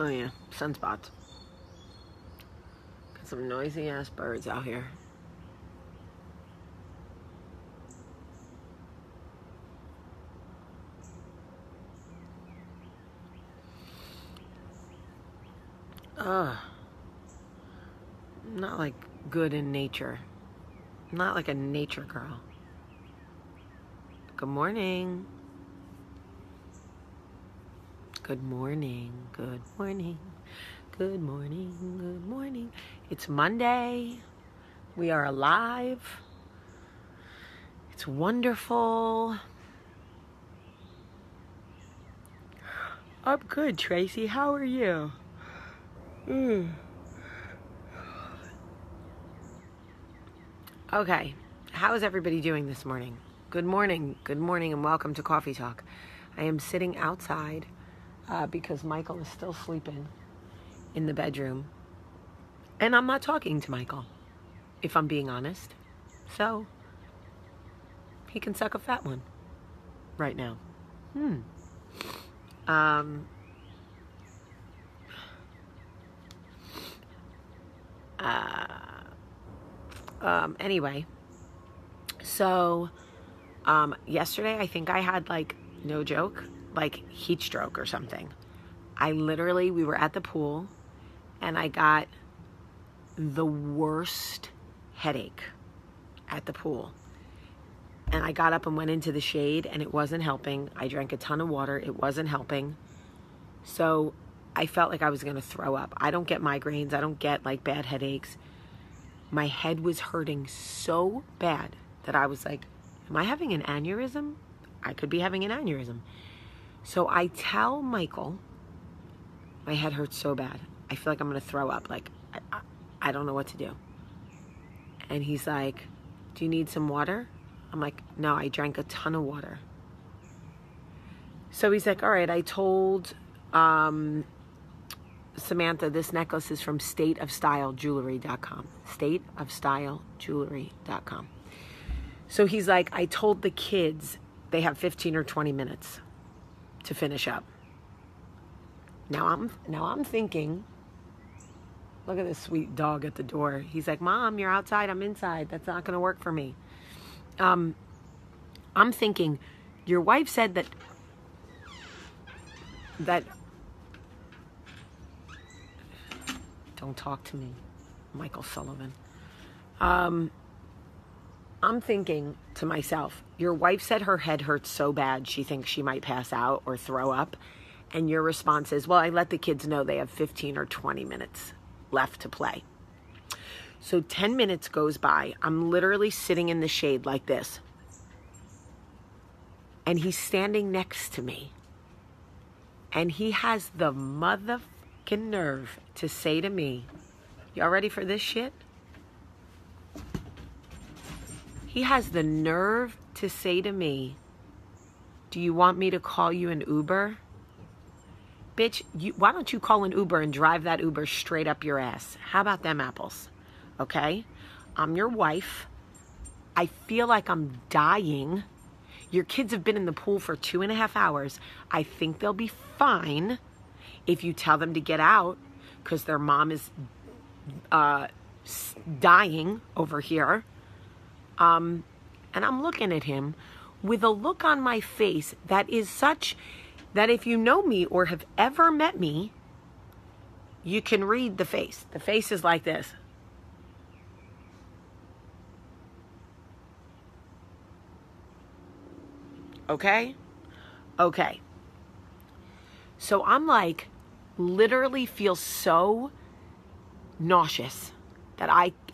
Oh yeah, sunspots. Got some noisy ass birds out here. Not like good in nature. Not like a nature girl. Good morning. Good morning. Good morning. Good morning. Good morning. It's Monday. We are alive. It's wonderful. I'm good, Tracy. How are you? Okay. How is everybody doing this morning? Good morning. Good morning and welcome to Coffee Talk. I am sitting outside because Michael is still sleeping in the bedroom. And I'm not talking to Michael, if I'm being honest. So, he can suck a fat one right now. Anyway, so yesterday I think I had, like, no joke, like heat stroke or something. We were at the pool and I got the worst headache at the pool. And I got up and went into the shade and it wasn't helping. I drank a ton of water. It wasn't helping. So I felt like I was going to throw up. I don't get migraines. I don't get like bad headaches. My head was hurting so bad that I was like, am I having an aneurysm? I could be having an aneurysm. So I tell Michael, my head hurts so bad. I feel like I'm going to throw up. Like, I don't know what to do. And he's like, do you need some water? I'm like, no, I drank a ton of water. So he's like, all right, I told Samantha this necklace is from stateofstyleJewelry.com. StateofstyleJewelry.com. So he's like, I told the kids they have 15 or 20 minutes to finish up. Now I'm thinking, look at this sweet dog at the door. He's like, Mom, you're outside, I'm inside. That's not going to work for me. I'm thinking, your wife said that don't talk to me, Michael Sullivan. I'm thinking to myself, your wife said her head hurts so bad she thinks she might pass out or throw up. And your response is, well, I let the kids know they have 15 or 20 minutes left to play. So 10 minutes goes by. I'm literally sitting in the shade like this. And he's standing next to me. And he has the motherfucking nerve to say to me, y'all ready for this shit? He has the nerve to say to me, do you want me to call you an Uber? Bitch, why don't you call an Uber and drive that Uber straight up your ass? How about them apples? Okay? I'm your wife. I feel like I'm dying. Your kids have been in the pool for 2.5 hours. I think they'll be fine if you tell them to get out because their mom is dying over here. And I'm looking at him with a look on my face that is such that if you know me or have ever met me, you can read the face. The face is like this. Okay? Okay. So I'm like, literally feel so nauseous that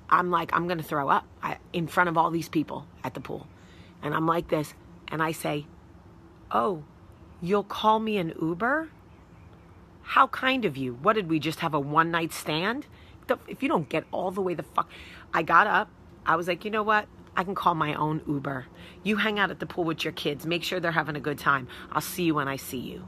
I'm like, I'm going to throw up in front of all these people at the pool. And I'm like this, and I say, oh, you'll call me an Uber? How kind of you. What, did we just have a one-night stand? If you don't get all the way the fuck... I got up. I was like, you know what? I can call my own Uber. You hang out at the pool with your kids. Make sure they're having a good time. I'll see you when I see you.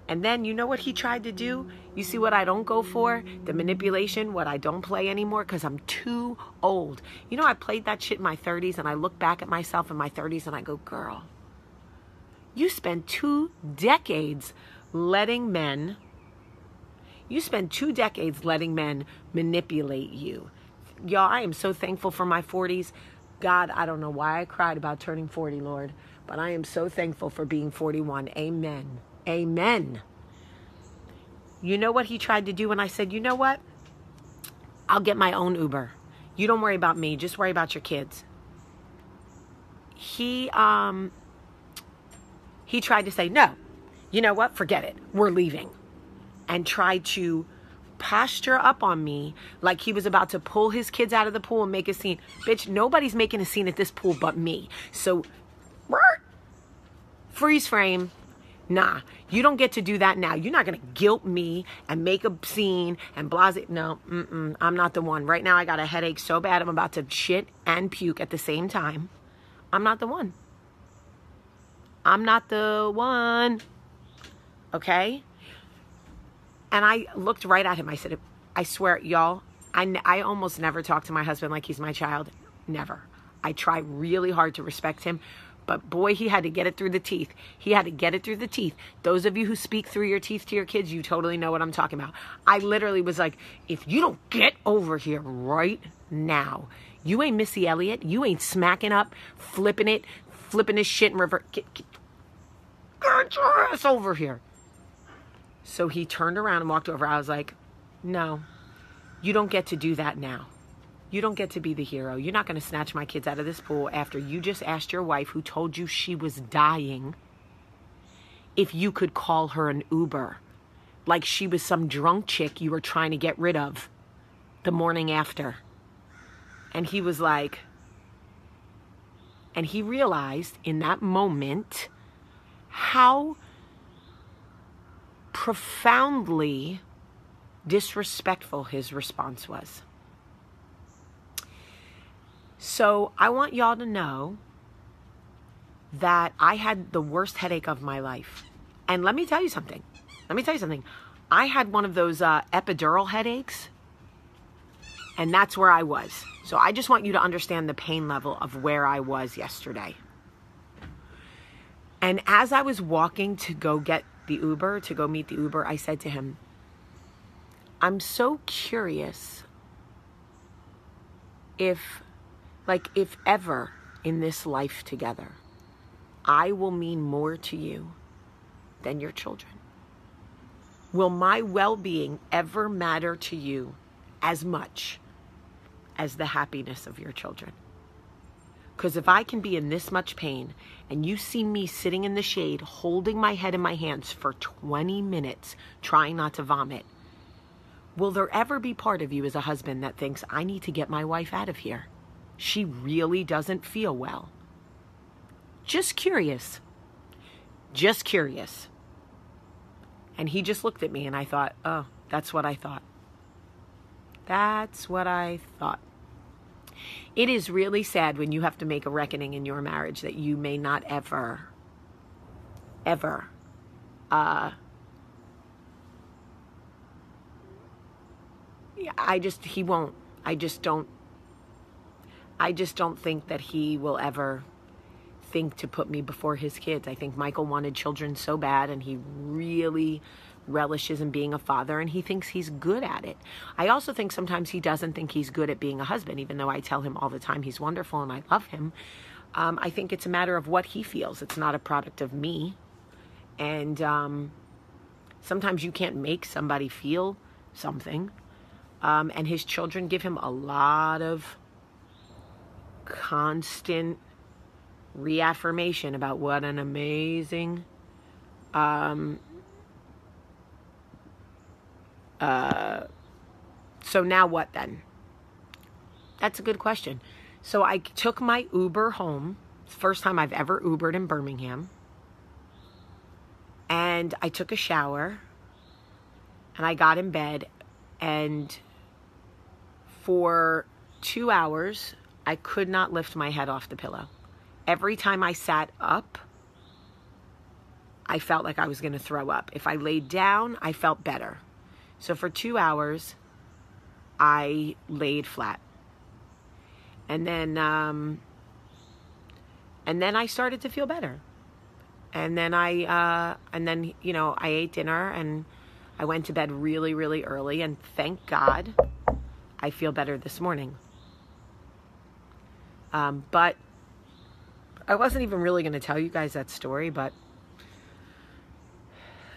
And then, you know what he tried to do? You see what I don't go for? The manipulation, what I don't play anymore because I'm too old. You know, I played that shit in my 30s, and I look back at myself in my 30s, and I go, girl, you spent 2 decades letting men You spend 2 decades letting men manipulate you. Y'all, I am so thankful for my 40s. God, I don't know why I cried about turning 40, Lord, but I am so thankful for being 41. Amen. Amen. You know what he tried to do when I said, you know what? I'll get my own Uber. You don't worry about me. Just worry about your kids. He tried to say, no, you know what? Forget it. We're leaving. And tried to posture up on me like he was about to pull his kids out of the pool and make a scene. Bitch, nobody's making a scene at this pool but me. So, freeze frame. Nah, you don't get to do that now. You're not going to guilt me and make a scene and blase. No, I'm not the one. Right now I got a headache so bad I'm about to shit and puke at the same time. I'm not the one. I'm not the one. Okay? And I looked right at him. I said, I swear, y'all, I almost never talk to my husband like he's my child. Never. I try really hard to respect him. But boy, he had to get it through the teeth. He had to get it through the teeth. Those of you who speak through your teeth to your kids, you totally know what I'm talking about. I literally was like, if you don't get over here right now, you ain't Missy Elliott. You ain't smacking up, flipping this shit in reverse. Get your ass over here. So he turned around and walked over. I was like, no, you don't get to do that now. You don't get to be the hero. You're not going to snatch my kids out of this pool after you just asked your wife, who told you she was dying, if you could call her an Uber. Like she was some drunk chick you were trying to get rid of the morning after. And he was like, and he realized in that moment how profoundly disrespectful his response was. So I want y'all to know that I had the worst headache of my life. And let me tell you something. I had one of those epidural headaches. And that's where I was. So I just want you to understand the pain level of where I was yesterday. And as I was walking to go get the Uber, to go meet the Uber, I said to him, I'm so curious if ever in this life together, I will mean more to you than your children. Will my well-being ever matter to you as much as the happiness of your children? Because if I can be in this much pain and you see me sitting in the shade holding my head in my hands for 20 minutes trying not to vomit, will there ever be part of you as a husband that thinks, I need to get my wife out of here? She really doesn't feel well. Just curious. Just curious. And he just looked at me and I thought, oh, that's what I thought. That's what I thought. It is really sad when you have to make a reckoning in your marriage that you may not ever, he won't. I just don't think that he will ever think to put me before his kids. I think Michael wanted children so bad and he really relishes in being a father and he thinks he's good at it. I also think sometimes he doesn't think he's good at being a husband, even though I tell him all the time he's wonderful and I love him. I think it's a matter of what he feels. It's not a product of me. And sometimes you can't make somebody feel something. And his children give him a lot of constant reaffirmation about what an amazing so now what then? That's a good question. So I took my Uber home. It's the first time I've ever Ubered in Birmingham. And I took a shower and I got in bed, and for 2 hours I could not lift my head off the pillow. Every time I sat up, I felt like I was going to throw up. If I laid down, I felt better. So for 2 hours, I laid flat. And then I started to feel better. And then I ate dinner and I went to bed really, really early, and thank God I feel better this morning. But I wasn't even really going to tell you guys that story, but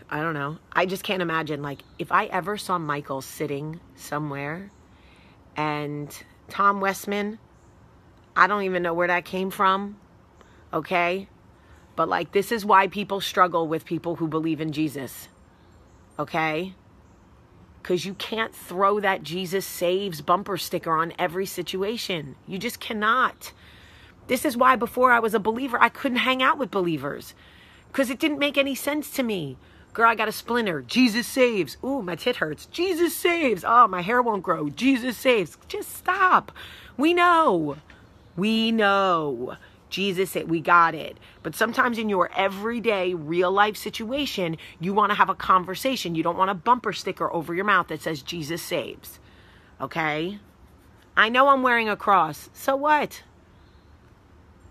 I don't know. I just can't imagine, like, if I ever saw Michael sitting somewhere and Tom Westman, I don't even know where that came from, okay? But, like, this is why people struggle with people who believe in Jesus, okay? Because you can't throw that Jesus saves bumper sticker on every situation. You just cannot. This is why before I was a believer, I couldn't hang out with believers because it didn't make any sense to me. Girl, I got a splinter. Jesus saves. Ooh, my tit hurts. Jesus saves. Oh, my hair won't grow. Jesus saves. Just stop. We know. Jesus, we got it. But sometimes in your everyday real life situation, you want to have a conversation. You don't want a bumper sticker over your mouth that says Jesus saves. Okay? I know I'm wearing a cross. So what?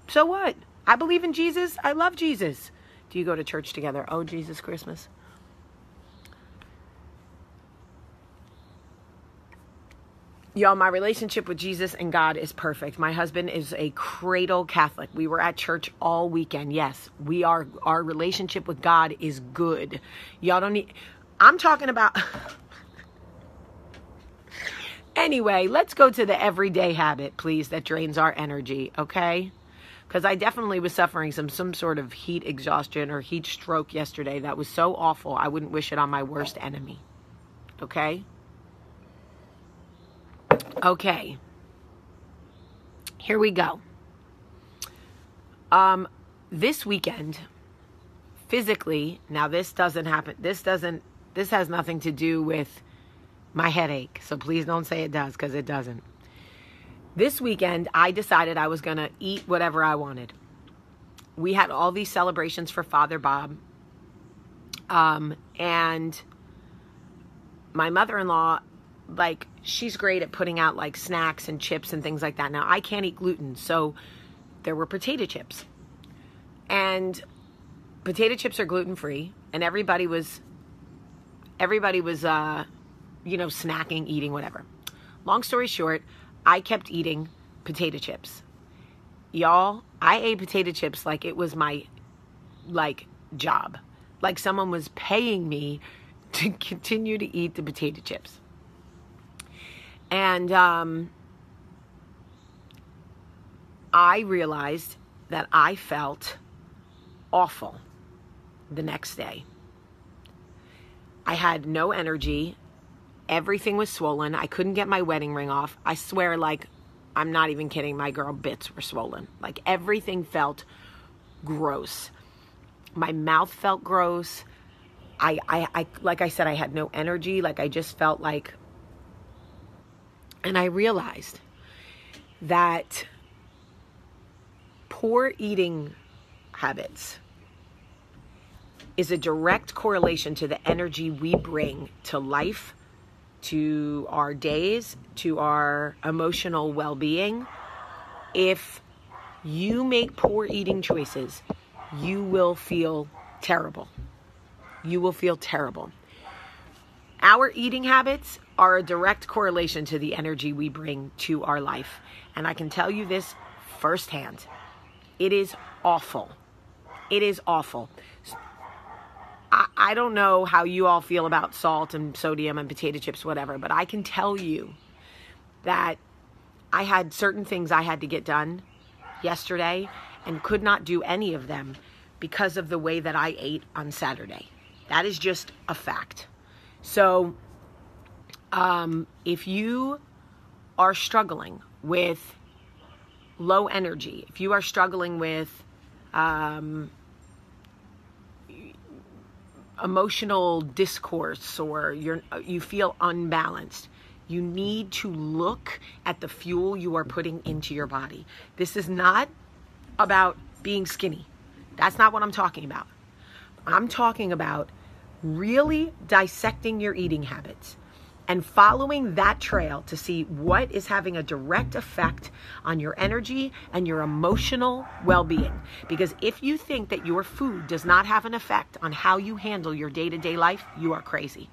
So what? I believe in Jesus. I love Jesus. Do you go to church together? Oh, Jesus Christmas. Y'all, my relationship with Jesus and God is perfect. My husband is a cradle Catholic. We were at church all weekend. Yes, our relationship with God is good. Y'all don't need, I'm talking about, anyway, let's go to the everyday habit, please, that drains our energy, okay? Because I definitely was suffering some sort of heat exhaustion or heat stroke yesterday that was so awful, I wouldn't wish it on my worst enemy. Okay? Okay. Here we go. This weekend, physically, now this doesn't happen, this has nothing to do with my headache, so please don't say it does, because it doesn't. This weekend, I decided I was going to eat whatever I wanted. We had all these celebrations for Father Bob. And my mother-in-law, like, she's great at putting out, like, snacks and chips and things like that. Now, I can't eat gluten, so there were potato chips. And potato chips are gluten-free, and everybody was, snacking, eating, whatever. Long story short, I kept eating potato chips. Y'all, I ate potato chips like it was my, job. Like someone was paying me to continue to eat the potato chips. And I realized that I felt awful the next day. I had no energy. Everything was swollen. I couldn't get my wedding ring off. I swear, like, I'm not even kidding. My girl bits were swollen. Like, everything felt gross. My mouth felt gross. I like I said, I had no energy. Like, I just felt like, and I realized that poor eating habits is a direct correlation to the energy we bring to life, to our days, to our emotional well-being. If you make poor eating choices, you will feel terrible. You will feel terrible. Our eating habits are a direct correlation to the energy we bring to our life. And I can tell you this firsthand. It is awful. It is awful. I don't know how you all feel about salt and sodium and potato chips, whatever, but I can tell you that I had certain things I had to get done yesterday and could not do any of them because of the way that I ate on Saturday. That is just a fact. So, if you are struggling with low energy, if you are struggling with emotional discourse, or you feel unbalanced, you need to look at the fuel you are putting into your body. This is not about being skinny. That's not what I'm talking about. I'm talking about really dissecting your eating habits and following that trail to see what is having a direct effect on your energy and your emotional well-being. Because if you think that your food does not have an effect on how you handle your day-to-day life, you are crazy.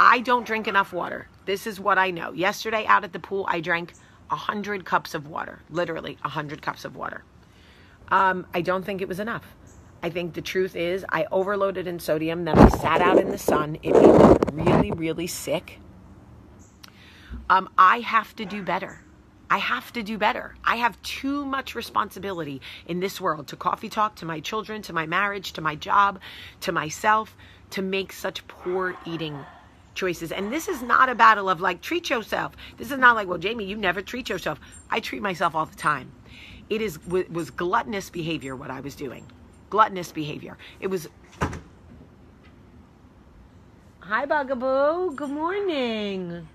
I don't drink enough water. This is what I know. Yesterday out at the pool, I drank 100 cups of water, literally 100 cups of water. I don't think it was enough. I think the truth is I overloaded in sodium. Then I sat out in the sun. It made me really, really sick. I have to do better. I have to do better. I have too much responsibility in this world, to Coffee Talk, to my children, to my marriage, to my job, to myself, to make such poor eating choices. And this is not a battle of like, treat yourself. This is not like, well, Jamie, you never treat yourself. I treat myself all the time. It was gluttonous behavior what I was doing. Gluttonous behavior. It was... Hi, Bugaboo. Good morning.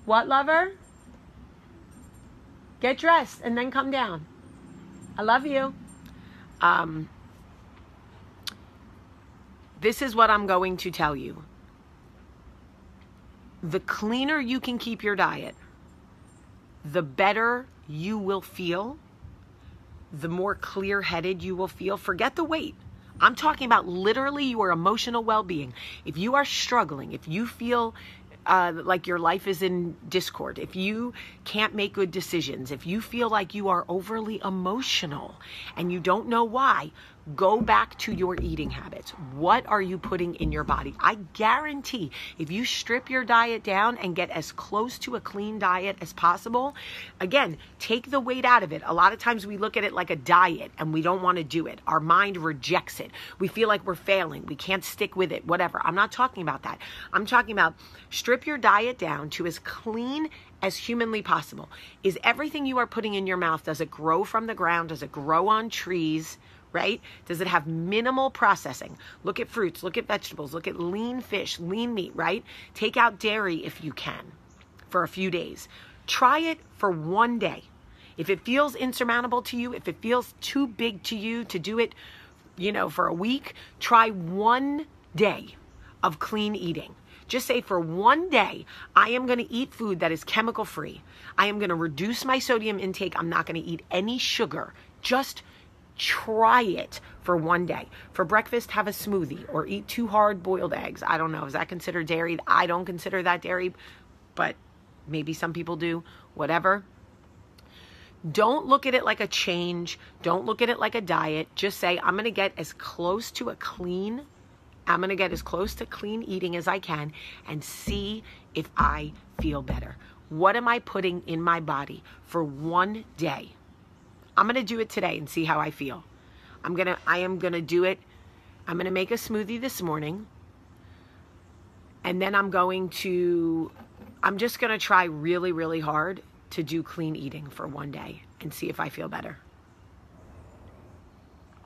What, lover? Get dressed and then come down. I love you. This is what I'm going to tell you. The cleaner you can keep your diet, the better you will feel, the more clear-headed you will feel. Forget the weight. I'm talking about literally your emotional well-being. If you are struggling, if you feel like your life is in discord, if you can't make good decisions, if you feel like you are overly emotional and you don't know why, go back to your eating habits. What are you putting in your body? I guarantee if you strip your diet down and get as close to a clean diet as possible, again, take the weight out of it. A lot of times we look at it like a diet and we don't want to do it. Our mind rejects it. We feel like we're failing. We can't stick with it, whatever. I'm not talking about that. I'm talking about strip your diet down to as clean as humanly possible. Is everything you are putting in your mouth, does it grow from the ground? Does it grow on trees? Right? Does it have minimal processing? Look at fruits, look at vegetables, look at lean fish, lean meat, right? Take out dairy if you can for a few days. Try it for one day. If it feels insurmountable to you, if it feels too big to you to do it, for a week, try one day of clean eating. Just say for one day, I am going to eat food that is chemical free. I am going to reduce my sodium intake. I'm not going to eat any sugar. Just try it for one day. For breakfast, have a smoothie or eat 2 hard-boiled eggs. I don't know. Is that considered dairy? I don't consider that dairy, but maybe some people do. Whatever. Don't look at it like a change. Don't look at it like a diet. Just say, I'm going to get as close to clean eating as I can and see if I feel better. What am I putting in my body for one day? I'm going to do it today and see how I feel. I am going to do it. I'm going to make a smoothie this morning. And then I'm just going to try really, really hard to do clean eating for one day and see if I feel better.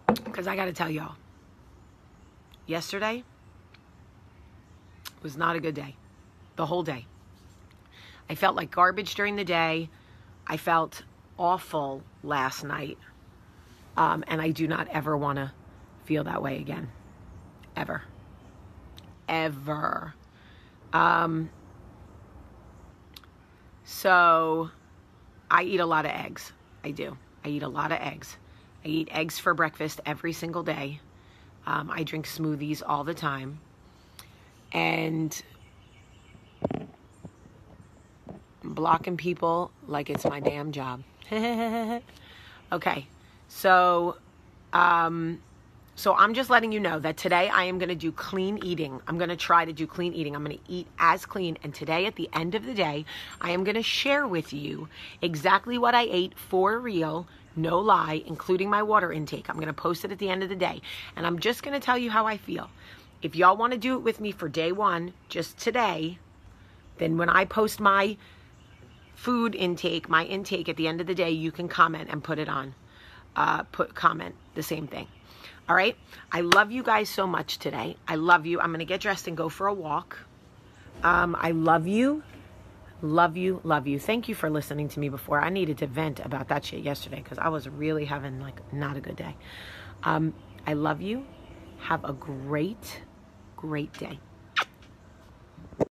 Because I got to tell y'all, yesterday was not a good day. The whole day. I felt like garbage during the day. I felt awful last night. And I do not ever want to feel that way again. Ever. Ever. So I eat a lot of eggs. I do. I eat a lot of eggs. I eat eggs for breakfast every single day. I drink smoothies all the time. And I'm blocking people like it's my damn job. Okay. So I'm just letting you know that today I am going to do clean eating. I'm going to try to do clean eating. I'm going to eat as clean. And today at the end of the day, I am going to share with you exactly what I ate for real, no lie, including my water intake. I'm going to post it at the end of the day. And I'm just going to tell you how I feel. If y'all want to do it with me for day one, just today, then when I post my food intake, my intake at the end of the day, you can comment and put it on. Comment the same thing. All right. I love you guys so much today. I love you. I'm going to get dressed and go for a walk. I love you. Love you. Love you. Thank you for listening to me before. I needed to vent about that shit yesterday because I was really having not a good day. I love you. Have a great, great day.